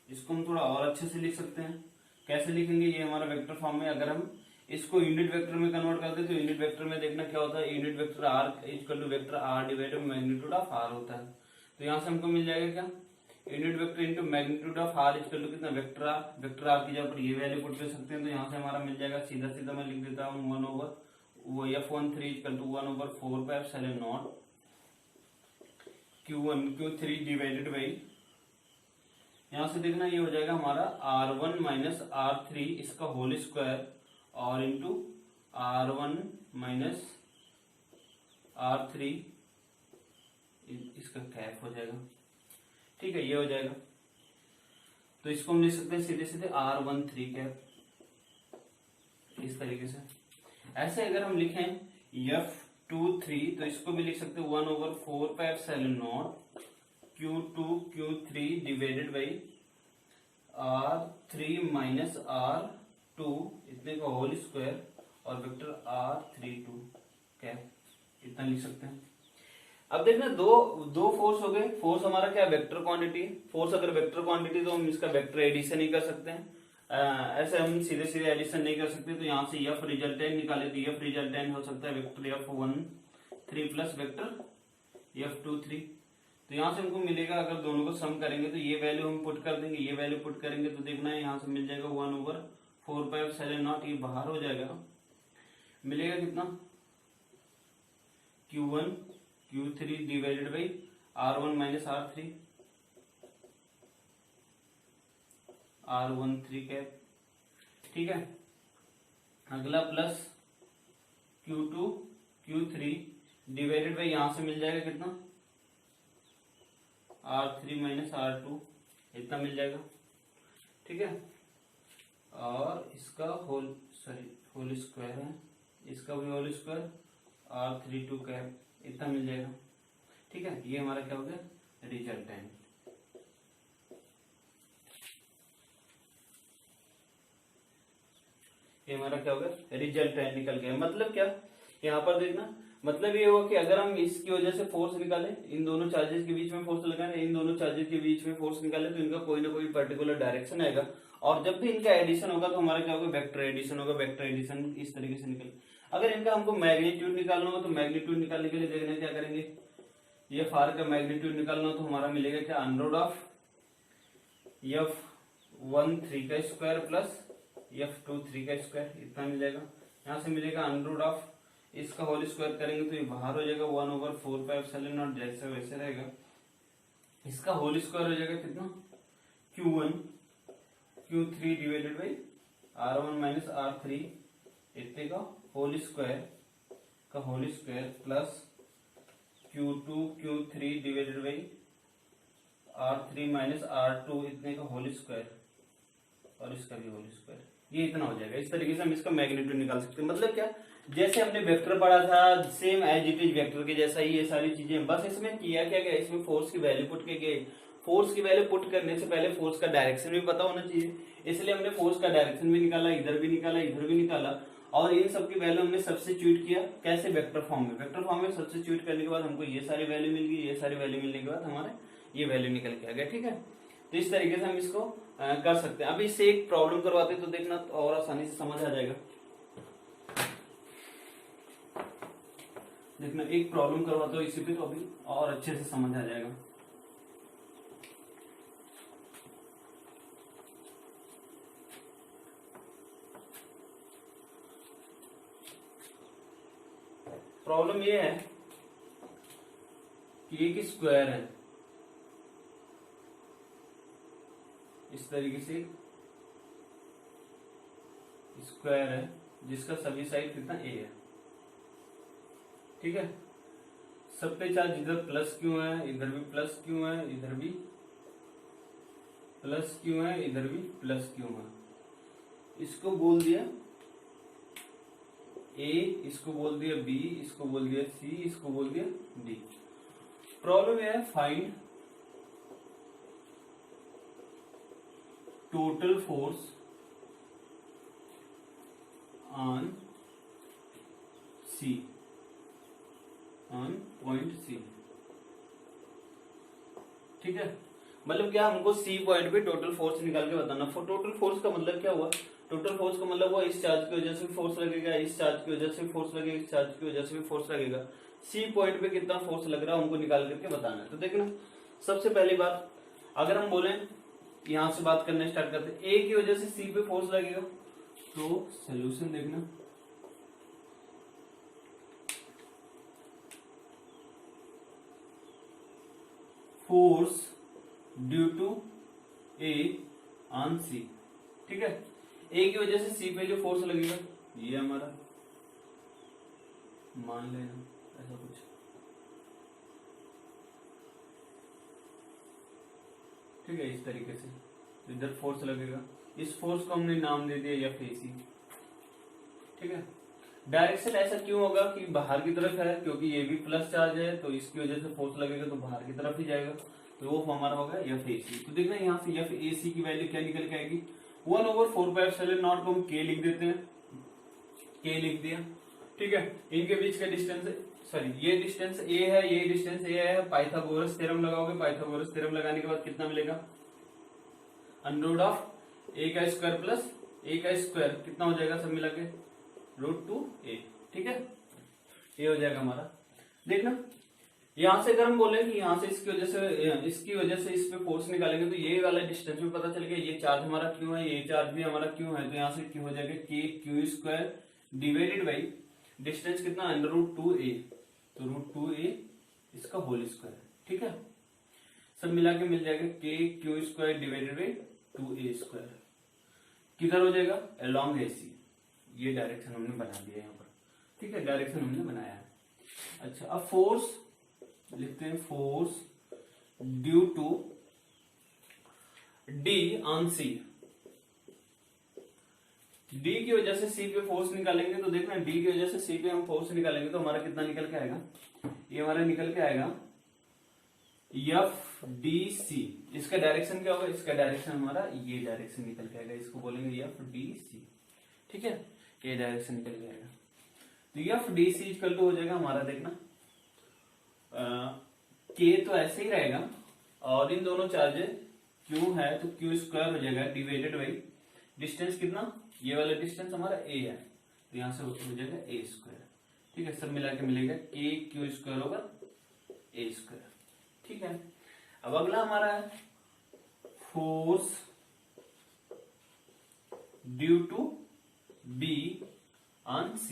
इसको हम थोड़ा और अच्छे से लिख सकते हैं। कैसे लिखेंगे, ये हमारा वेक्टर फॉर्म में अगर हम इसको यूनिट वेक्टर में कन्वर्ट करते तो यूनिट वेक्टर में देखना क्या होता है, unit vector R equal to vector R divided magnitude of R होता है। तो यहाँ से हमको मिल जाएगा क्या, unit vector into magnitude of R equal to कितना, वेक्टर R की जगह पर ये वैल्यू पुट कर सकते हैं। तो यहाँ से हमारा मिल जाएगा, सीधा सीधा मैं लिख देता हूँ 1/F13 equal to 1/4πε0 Q1 Q3 divided by, यहां से देखना ये हो जाएगा हमारा R1 माइनस R3 इसका होल स्क्वायर, और इंटू R1 माइनस R3 इसका कैप हो जाएगा। ठीक है, ये हो जाएगा, तो इसको हम लिख सकते हैं सीधे सीधे R13 कैप, इस तरीके से। ऐसे अगर हम लिखें F23 तो इसको भी लिख सकते हैं 1/4πε0 Q2 Q3 divided by R3 minus R2 इतने का होल स्क्वायर, और वेक्टर R32 कैप, इतना लिख सकते हैं। अब देखना, दो फोर्स हो गए। फोर्स हमारा क्या, वेक्टर क्वांटिटी। फोर्स अगर वेक्टर क्वांटिटी तो हम इसका वेक्टर एडिशन ही कर सकते हैं, ऐसे हम सीधे सीधे एडिशन नहीं कर सकते। तो यहाँ से F रिजल्टेंट निकाले तो F रिजल्टेंट हो सकता है vector F13 plus vector F23। तो यहाँ से हमको मिलेगा, अगर दोनों को सम करेंगे तो ये वैल्यू हम पुट कर देंगे, ये वैल्यू पुट करेंगे तो देखना है यहाँ से मिल जाएगा 1/4πε0, ये बाहर हो जाएगा, मिलेगा कितना, Q1 Q3 divided by R1 minus R3, R13 cap, ठीक है। अगला plus Q2 Q3 divided by यहां से मिल जाएगा कितना, R3 माइनस R2, इतना मिल जाएगा, ठीक है। और इसका होल स्क्वायर है, इसका भी होल स्क्वायर, R32 कैप, इतना मिल जाएगा, ठीक है। ये हमारा क्या हो गया, रिजल्टेंट। ये हमारा क्या हो गया, रिजल्टेंट निकल गया। मतलब क्या, यहाँ पर देखना, मतलब ये हुआ कि अगर हम इसकी वजह से फोर्स निकालें, इन दोनों चार्जेस के बीच में फोर्स लगाएं, इन दोनों चार्जेस के बीच में फोर्स निकालें, तो इनका कोई ना कोई पर्टिकुलर डायरेक्शन आएगा, और जब भी इनका एडिशन होगा तो हमारा क्या होगा, वेक्टर एडिशन होगा। वेक्टर एडिशन इस तरीके से निकले। अगर इनका हमको मैग्नीट्यूड निकालना हो तो मैग्नीट्यूड निकालने के लिए देखना क्या करेंगे, ये फार का मैग्नीट्यूड निकालना हो तो हमारा मिलेगा क्या, अंडर ऑफ F13 का स्क्वायर प्लस F23 का स्क्वायर, इतना मिल जाएगा। यहाँ से मिलेगा अंडर ऑफ, इसका होल स्क्वायर करेंगे तो ये बाहर हो जाएगा 1/4πε0, जैसे वैसे रहेगा। इसका होल स्क्वायर हो जाएगा कितना, Q1 Q3 divided by R1 minus R3, इतने का whole square plus Q2 Q3 divided by R3 minus R2, इतने का होल स्क्वायर, और इसका भी होल स्क्वायर, ये इतना हो जाएगा। इस तरीके से हम इसका मैग्नीट्यूड निकाल सकते हैं। मतलब क्या, जैसे हमने वेक्टर पढ़ा था same as it is vector के जैसा ही ये सारी चीजें, बस इसमें किया क्या गया, इसमें फोर्स की वैल्यू पुट की गई। फोर्स की वैल्यू पुट करने से पहले फोर्स का डायरेक्शन भी पता होना चाहिए, इसलिए हमने फोर्स का डायरेक्शन भी निकाला, इधर भी निकाला, इधर भी निकाला, और इन सबकी वैल्यू हमने सब्स्टिट्यूट किया। कैसे, वेक्टर फॉर्म में। वेक्टर फॉर्म में सब्स्टिट्यूट करने के बाद हमको ये सारी वैल्यू मिल गई, ये सारी वैल्यू मिलने के बाद हमारे ये वैल्यू निकल के आ गया, ठीक है। तो इस तरीके से हम इसको कर सकते हैं। अब इससे एक प्रॉब्लम करवाते तो देखना तो और आसानी से समझ आ जाएगा। देखना एक प्रॉब्लम करवाते हो इसी पे तो अभी और अच्छे से समझ आ जाएगा। प्रॉब्लम ये है कि एक स्क्वायर है, इस तरीके से स्क्वायर है जिसका सभी साइड कितना a है, ठीक है। सब पे चार्ज इधर प्लस क्यों है, इधर भी प्लस क्यों है, इधर भी प्लस क्यों है, इधर भी प्लस क्यों है। इसको बोल दिया A, इसको बोल दिया B, इसको बोल दिया C, इसको बोल दिया D। प्रॉब्लम यह है, find total force on C, on point C, ठीक है। मतलब क्या, हमको C पॉइंट पे टोटल फोर्स निकाल के बताना। टोटल फोर्स का मतलब क्या हुआ, टोटल फोर्स का मतलब हुआ इस चार्ज की वजह से भी फोर्स लगेगा, इस चार्ज की वजह से भी फोर्स लगेगा, इस चार्ज की वजह से भी फोर्स लगेगा। C पॉइंट पे कितना फोर्स लग रहा है हमको निकाल करके बताना है। तो देखना, सबसे पहली बात अगर हम बोले, यहां से बात करना स्टार्ट करते हैं, A की वजह से C पे फोर्स लगेगा, तो सोल्यूशन देखना, force due to A on C, ठीक है। A की वजह से C पे जो फोर्स लगेगा ये हमारा, मान लेना ऐसा कुछ, ठीक है। इस तरीके से इधर फोर्स लगेगा, इस फोर्स को हमने नाम दे दिया FAC, ठीक है। डायरेक्शन ऐसा क्यों होगा कि बाहर की तरफ है, क्योंकि ये भी प्लस चार्ज है, तो इसकी वजह से फोर्स लगेगा तो बाहर की तरफ ही जाएगा, तो वो हमारा होगा FAC। तो देखना यहाँ से FAC की वैल्यू क्या निकल के आएगी, 1/4πε0 को हम K लिख देते हैं, K लिख दिया, ठीक है। इनके बीच का डिस्टेंस, सॉरी ये डिस्टेंस A है, ये डिस्टेंस A है। पाइथागोरस थ्योरम लगाओगे, पाइथागोरस थ्योरम लगाने के बाद कितना मिलेगा, अंडर ऑफ A का स्क्वायर प्लस A का स्क्वायर, कितना हो जाएगा सब मिला के, √2A, ठीक है। ये हो जाएगा हमारा। देखना यहां से अगर हम बोले कि यहां से इसकी वजह से इस पे फोर्स निकालेंगे तो ये वाला डिस्टेंस भी पता चल गया, ये चार्ज हमारा क्यों है, ये चार्ज भी हमारा क्यों है, तो यहाँ से क्यों हो जाएगा KQ² डिवाइडेड बाई डिस्टेंस कितना, √2A, तो √2A इसका होल स्क्वायर। ठीक है, सब मिला के मिल जाएगा के Q square divided by 2a²। किधर हो जाएगा? Along AC। ये डायरेक्शन हमने बना दिया यहाँ पर। ठीक है, डायरेक्शन हमने बनाया है। अच्छा, अब फोर्स लिखते हैं, force due to D on C। D की वजह से C पे फोर्स निकालेंगे तो देखना, D की वजह से C पे हम फोर्स निकालेंगे तो हमारा कितना निकल के आएगा? ये हमारा निकल के आएगा FDC। इसका डायरेक्शन क्या होगा? इसका डायरेक्शन हमारा ये डायरेक्शन निकल के आएगा, इसको बोलेंगे FDC। ठीक है, ये डायरेक्शन निकल के आएगा तो FDC इक्वल टू हो जाएगा हमारा, देखना K तो ऐसे ही रहेगा और इन दोनों चार्जेस Q है तो Q स्क्वायर हो जाएगा डिवाइडेड बाई डिस्टेंस कितना, ये वाला डिस्टेंस हमारा A है तो यहां से हो जाएगा A²। ठीक है, सब मिला के मिलेगा K Q square over A²। ठीक है, अब अगला हमारा है force due to B on C।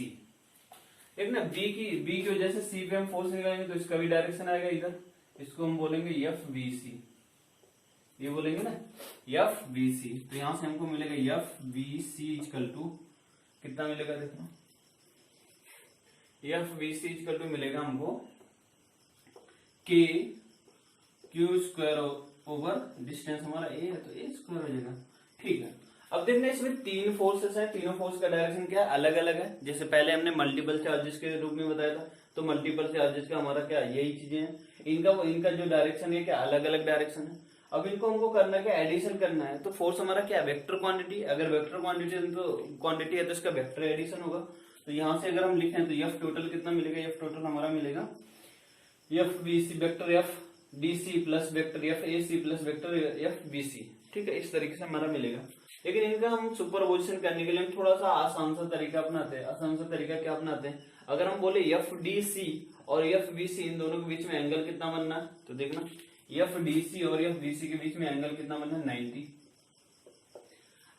एक ना B की वजह से C पे हम फोर्स निकालेंगे तो इसका भी डायरेक्शन आएगा इधर, इसको हम बोलेंगे FVC। ये बोलेंगे ना FVC, तो यहां से हमको मिलेगा FVC इक्वल टू कितना मिलेगा? देखो FVC इक्वल टू मिलेगा हमको K Q square over distance हमारा A है तो A² हो जाएगा। ठीक है, अब देखना इसमें तीन फोर्सेस है, तीनों फोर्स का डायरेक्शन क्या है? अलग अलग है। जैसे पहले हमने मल्टीपल चार्जेस के रूप में बताया था, तो मल्टीपल चार्जेस का हमारा क्या, यही चीजें हैं। इनका जो डायरेक्शन है क्या, अलग अलग डायरेक्शन है। अब इनको हमको करना क्या, एडिशन करना है। तो फोर्स हमारा क्या, वेक्टर क्वांटिटी। अगर वेक्टर क्वांटिटी है तो इसका वेक्टर एडिशन होगा। तो यहां से अगर हम लिखें तो F टोटल कितना मिलेगा? F टोटल हमारा मिलेगा FVC vector FDC plus vector FAC plus vector FVC। ठीक है, इस तरीके से हमारा मिलेगा। लेकिन इनका हम सुपरपोजिशन करने के लिए हम थोड़ा सा आसान सा तरीका अपनाते हैं। आसान सा तरीका क्या अपनाते हैं? अगर हम बोले FDC और FVC इन दोनों के बीच में एंगल कितना बनना है, तो देखना FDC और FVC के बीच में एंगल कितना बनना है? 90।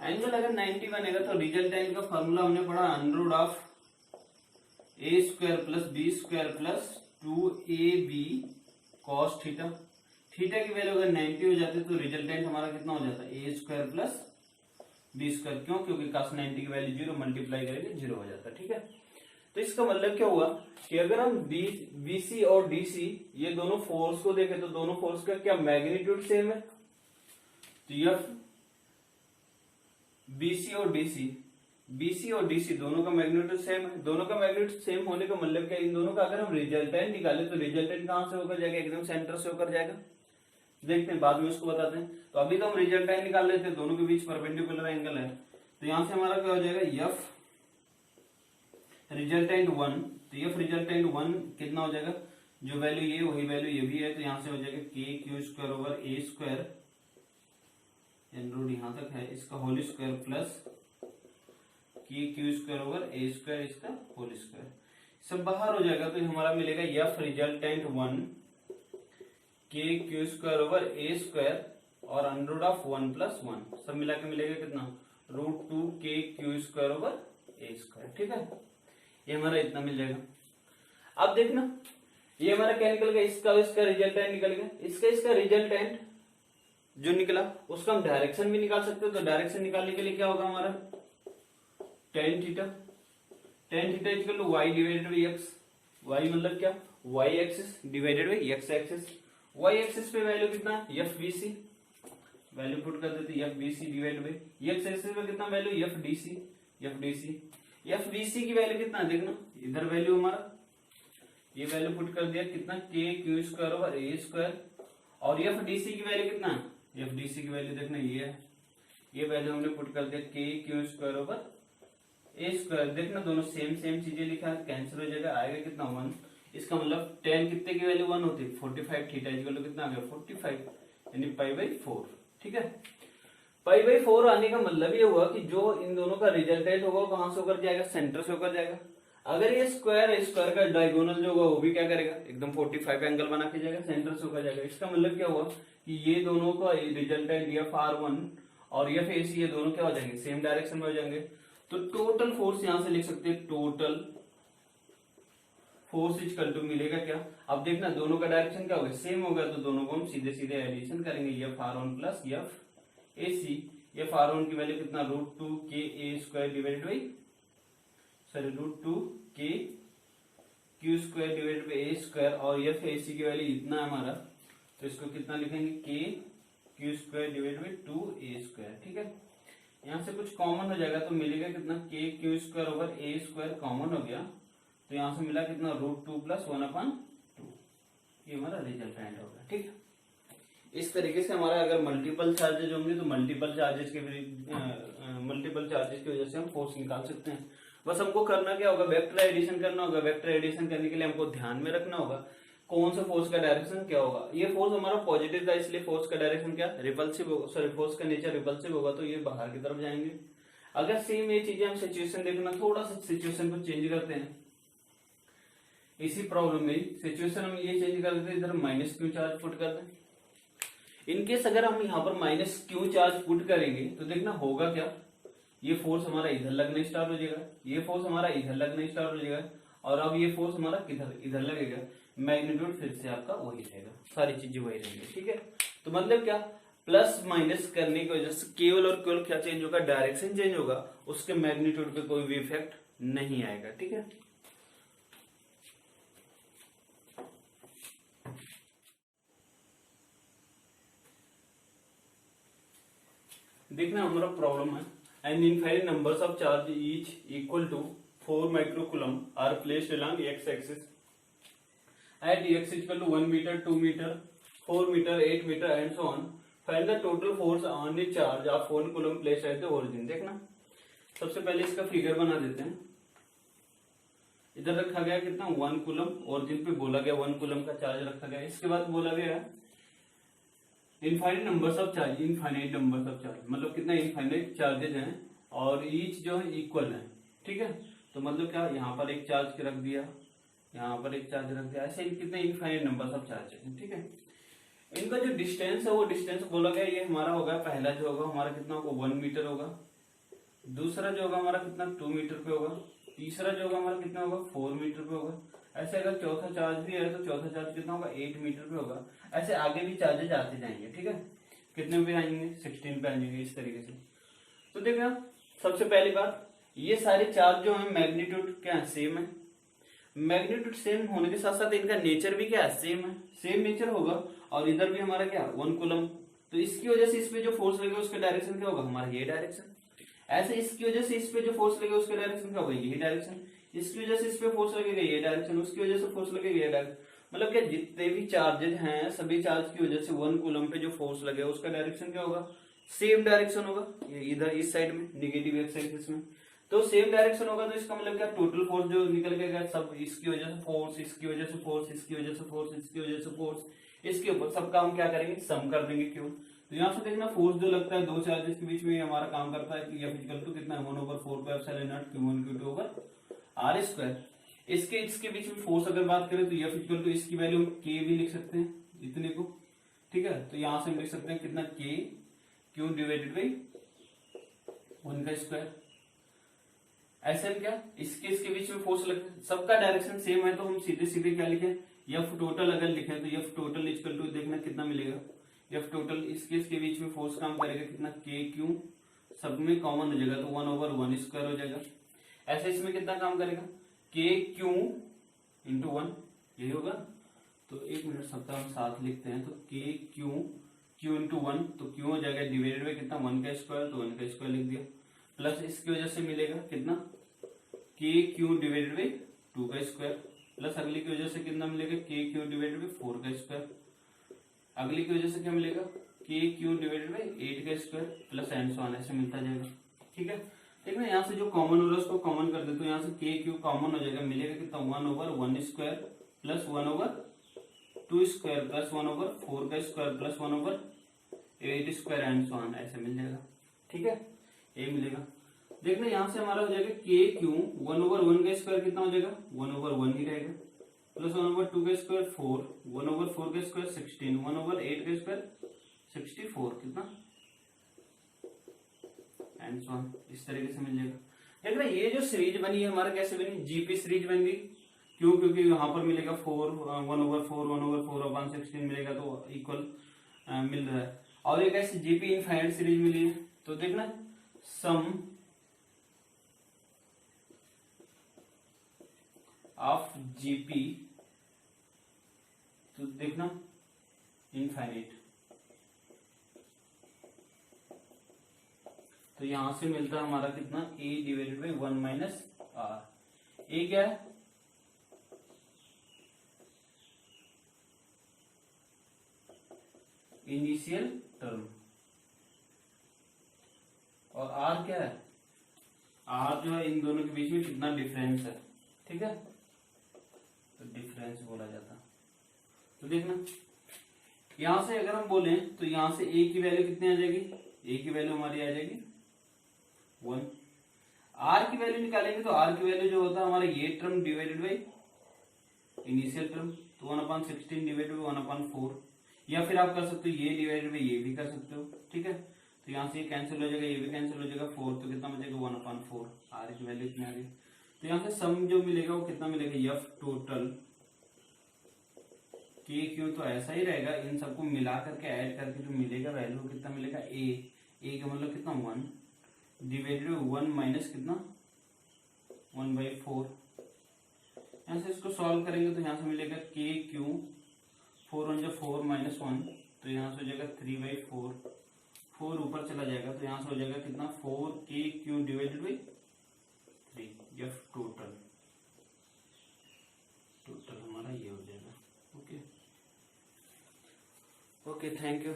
एंगल अगर 90 बनेगा तो रिजल्टेंट का फॉर्मूला हमने पढ़ा √A² plus B² plus 2AB cos theta. Theta की वैल्यू अगर 90 हो जाती है तो रिजल्टेंट हमारा कितना हो जाता है? A² plus B²। क्यों? क्योंकि cos 90 की वैल्यू 0 मल्टीप्लाई करेंगे 0 हो जाता है। ठीक है, तो इसका मतलब क्या हुआ कि अगर हम BC और DC ये दोनों फोर्स को देखें तो दोनों फोर्स का क्या मैग्नीट्यूड सेम है? तो यह BC और DC दोनों का मैग्नीट्यूड सेम है। दोनों का मैग्नीट्यूड सेम होने का मतलब क्या, इन दोनों का अगर हम रिजल्टेंट निकाले तो रिजल्टेंट कहां से होकर जाएगा? एकदम सेंटर से होकर जाएगा। देखते हैं, बाद में उसको बताते हैं। तो अभी तो हम रिजल्टेंट निकाल लेते हैं, दोनों के बीच परपेंडिकुलर एंगल है। तो यहां से हमारा क्या हो जाएगा? F resultant 1। तो F रिजल्टेंट 1 कितना हो जाएगा? जो वैल्यू ये वही वैल्यू ये भी है, तो यहां से हो जाएगा KQ² ओवर A², रूट यहां तक है, इसका whole square plus KQ² over A² इसका होल स्क्वायर। सब बाहर हो जाएगा तो हमारा मिलेगा F resultant 1 KQ² over A² और √1 प्लस 1 सब मिला के मिलेगा कितना? √2 KQ² ओवर A²। ठीक है, ये हमारा इतना मिल जाएगा। अब देखना ये हमारा क्या निकल गया? इसका रिजल्टेंट निकल गया। इसका रिजल्टेंट जो निकला उसका हम डायरेक्शन भी निकाल सकते हो। तो डायरेक्शन निकालने के लिए क्या होगा हमारा? tan theta equal to y divided by x। y मतलब क्या? y axis divided by x axis. y axis पे वैल्यू कितना है? FVC वैल्यू पुट कर देते FVC divided by x axis पे कितना वैल्यू? FDC। FVC की वैल्यू कितना? देखना इधर वैल्यू हमारा ये वैल्यू पुट कर दिया कितना? KQ² over A²। और FDC की वैल्यू कितना? FDC की वैल्यू देखना ये वैल्यू हमने पुट कर दिया KQ² ओवर A²। देखना दोनों सेम चीजें लिखा है, कैंसिल हो जाएगा, आएगा कितना? 1। इसका मतलब tan कितने की वैल्यू 1 होती है? 45। थीटा इक्वल टू कितना आ गया? 45 यानी π/4। ठीक है, π/4 आने का मतलब ये हुआ कि जो इन दोनों का रिजल्टेंट होगा वो कहां से होकर जाएगा? सेंटर से होकर जाएगा। अगर ये स्क्वायर का डायगोनल जो होगा वो भी क्या करेगा? एकदम 45 एंगल बना के जाएगा, सेंटर से होकर जाएगा। इसका मतलब क्या हुआ कि ये दोनों का रिजल्टेंट FR1 और FAC ये दोनों क्या हो जाएंगे? सेम डायरेक्शन में हो जाएंगे। तो टोटल फोर्स यहां से लिख सकते हैं, टोटल फोर्स इक्वल टू मिलेगा क्या, अब देखना दोनों का डायरेक्शन क्या होगा, सेम होगा, तो दोनों को हम सीधे सीधे एडिशन करेंगे, F R one plus F A C. F R one की वैल्यू कितना, √2 k² divided by √2 k Q² divided by A², और एफ ए सी की वैल्यू इतना है हमारा, तो इसको कितना लिखेंगे, KQ² डिवाइडेड बाई 2A²। ठीक है, यहाँ से कुछ कॉमन हो जाएगा तो मिलेगा कितना, KQ² ओवर A² कॉमन हो गया, तो यहाँ से मिला कितना, √2 + 1/2। ये हमारा रिजल्टेंट होगा। ठीक है, इस तरीके से हमारा अगर मल्टीपल चार्जेज होंगे तो मल्टीपल चार्जेस की वजह से हम फोर्स निकाल सकते हैं। बस हमको करना क्या होगा, वेक्टर एडिशन करना होगा। वेक्टर एडिशन करने के लिए हमको ध्यान में रखना होगा कौन सा फोर्स का डायरेक्शन क्या होगा। ये फोर्स हमारा पॉजिटिव था, इसलिए फोर्स का डायरेक्शन क्या, रिपल्सिव होगा, सॉरी फोर्स का नेचर रिपल्सिव होगा, तो ये बाहर की तरफ जाएंगे। अगर सेम ये चीजें हम सिचुएशन देखना, थोड़ा सा सिचुएशन को चेंज करते हैं, इसी प्रॉब्लम में सिचुएशन हम ये चेंज कर देते हैं, इधर -q चार्ज पुट कर दें। इनकेस अगर हम यहाँ पर -q चार्ज पुट करेंगे तो देखना होगा क्या, ये फोर्स हमारा इधर लगने स्टार्ट हो जाएगा, ये फोर्स हमारा इधर लगने स्टार्ट हो जाएगा, और अब ये फोर्स हमारा किधर इधर लगेगा, मैग्नीट्यूड फिर से आपका वही रहेगा, सारी चीजें वही रहेंगी। ठीक है, तो मतलब क्या, प्लस माइनस करने की वजह से केवल और केवल क्या चेंज होगा, डायरेक्शन चेंज होगा, उसके मैग्नीट्यूड पे कोई भी इफेक्ट नहीं आएगा। ठीक है, देखना हमारा प्रॉब्लम है, and infinite numbers of charge each equal to 4 microcoulomb are placed along X axis at x equal to 1 meter, 2 meter, 4 meter, 8 meter and so on. Find the total force on the charge of 1 coulomb placed at the origin. देखना सबसे पहले इसका figure बना देते हैं। इधर रखा गया कितना, 1 कूलम, ओरिजिन पे बोला गया 1 कूलम का चार्ज रखा गया। इसके बाद बोला गया infinite numbers of charge, infinite numbers of charge मतलब कितना इनफाइनाइट चार्जेज हैं, और ईच जो है इक्वल है। ठीक है, तो मतलब क्या, यहाँ पर एक चार्ज रख दिया, यहाँ पर एक चार्ज रख दिया, ऐसे कितने इनफाइनाइट नंबर्स ऑफ चार्जेस हैं। ठीक है, इनका जो डिस्टेंस है वो डिस्टेंस बोला गया, ये हमारा होगा, पहला जो होगा हमारा कितना होगा, 1 मीटर होगा, दूसरा जो होगा हमारा कितना 2 मीटर पे होगा, तीसरा जो होगा हमारा कितना होगा 4 मीटर पे होगा। ऐसे अगर चौथा चार्ज भी है तो चौथा चार्ज कितना होगा 8 मीटर पे होगा। ऐसे आगे भी चार्जेज आते जाएंगे। ठीक है, कितने पे आएंगे, 16 पे आएंगे, इस तरीके से। तो देखना सबसे पहली बात, ये सारे चार्ज जो है मैग्नीट्यूड क्या है, सेम है। मैग्नीट्यूड सेम होने के साथ साथ इनका नेचर भी क्या है, सेम है, सेम नेचर होगा, और इधर भी हमारा क्या 1 कूलम, तो इसकी वजह से इस पे जो फोर्स लगेगा उसका डायरेक्शन क्या होगा, हमारा ये डायरेक्शन। ऐसे इसकी वजह से इस पे जो फोर्स लगेगा उसका डायरेक्शन क्या होगा, यही डायरेक्शन। इसकी वजह से इस पे फोर्स लगेगा ये डायरेक्शन, उसकी वजह से फोर्स लगेगा ये डायरेक्शन। मतलब क्या, जितने भी चार्जेज हैं सभी चार्ज की वजह से 1 कूलम पे जो फोर्स लगेगा उसका डायरेक्शन क्या होगा, सेम डायरेक्शन होगा। इधर इस साइड में निगेटिव एक्स एक्सिस में तो सेम डायरेक्शन होगा, तो इसका मतलब क्या, टोटल फोर्स जो निकल के गया सब इसकी वजह से फोर्स, इसकी वजह से फोर्स, इसकी वजह से फोर्स, इसकी वजह से फोर्स, इसके ऊपर सबका हम क्या करेंगे, सम कर देंगे। क्यों, तो यहाँ से देखना फोर्स जो लगता है दो चार्जेस के बीच में हमारा काम करता है कि F इक्वल टू कितना है 1/4πε0 Q1 Q2 ओवर R²। इसके बीच में फोर्स अगर बात करें तो F इक्वल टू इसकी वैल्यू K भी लिख सकते हैं इतने को। ठीक है, तो यहाँ से हम लिख सकते हैं कितना K Q डिवाइडेड बाई 1/2। ऐसे हम क्या, इसके बीच में फोर्स लग, सबका डायरेक्शन सेम है, तो हम सीधे सीधे क्या लिखें, F टोटल अगर लिखे तो F टोटल इक्वल टू देखना कितना मिलेगा, F टोटल इसके बीच में फोर्स काम करेगा कितना K Q, सब में कॉमन हो जाएगा तो 1/1² हो जाएगा। ऐसे इसमें कितना काम करेगा, K Q इंटू 1, यही होगा। तो एक मिनट सबका हम साथ लिखते हैं, तो K Q इंटू 1, तो Q हो जाएगा डिवाइडेड बाई कितना 1/2, तो 1/2 लिख दिया, प्लस इसकी वजह से मिलेगा कितना K Q divided by 2/2, plus अगली की वजह से कितना मिलेगा K Q डिवाइडेड बाई 4/2, अगली की वजह से क्या मिलेगा K Q divided by 8/2, plus and so on, ऐसे मिलता जाएगा। ठीक है, ठीक है, यहाँ से जो कॉमन हो रहा है उसको कॉमन कर दे, तो यहाँ से K Q कॉमन हो जाएगा, मिलेगा कितना 1/1² plus 1/2² plus 1/4² plus 1/8² and so on, ऐसे मिल जाएगा। ठीक है, ये मिलेगा। देखना यहाँ से हमारा हो जाएगा K Q 1/1² कितना हो जाएगा 1/1 ही रहेगा, प्लस 1/2² 4, 1/4² 16, 1/8² 64 कितना एंड सो ऑन, इस तरीके से मिल जाएगा। देखना ये जो सीरीज बनी है हमारा कैसे बनी, जीपी सीरीज बन गई। क्यों? क्योंकि यहाँ पर मिलेगा 4 1/4 मिलेगा तो इक्वल मिल रहा है। और एक ऐसी जीपी इनफाइनाइट सीरीज मिली है, तो देखना सम ऑफ जीपी, तो देखना इनफाइनाइट, तो यहां से मिलता है हमारा कितना a divided by 1 minus R. A क्या है? इनिशियल टर्म, और आर क्या है? आर जो है इन दोनों के बीच में कितना डिफरेंस है, ठीक है, तो डिफरेंस बोला जाता है। तो देखना यहां से अगर हम बोले तो यहां से a की वैल्यू कितनी आ जाएगी? a की वैल्यू हमारी आ जाएगी 1। आर की वैल्यू निकालेंगे तो आर की वैल्यू जो होता है हमारा ये term divided by initial term, तो 1/16 डिवाइडेड बाई 1/4, या फिर आप कर सकते हो ये डिवाइडेड बाई ये भी कर सकते हो, ठीक है। तो यहाँ से ये कैंसिल हो जाएगा, ये भी कैंसिल हो जाएगा, 4 तो कितना बचेगा 1/4, आर की वैल्यू कितनी आ गई। तो यहाँ से सम जो मिलेगा वो कितना मिलेगा, एफ टोटल के क्यू, तो ऐसा ही रहेगा, इन सबको मिला करके ऐड करके जो मिलेगा वैल्यू कितना मिलेगा, ए का मतलब कितना 1 डिवाइडेड 1 माइनस कितना 1/4। यहाँ से इसको सॉल्व करेंगे तो यहाँ से मिलेगा के क्यू, 4 1 जो 4 माइनस 1, तो यहाँ से हो जाएगा 3/4, 4 ऊपर चला जाएगा तो यहाँ से हो जाएगा कितना 4 के Q divided by 3, F total, total हमारा ये हो जाएगा। Okay okay, thank you.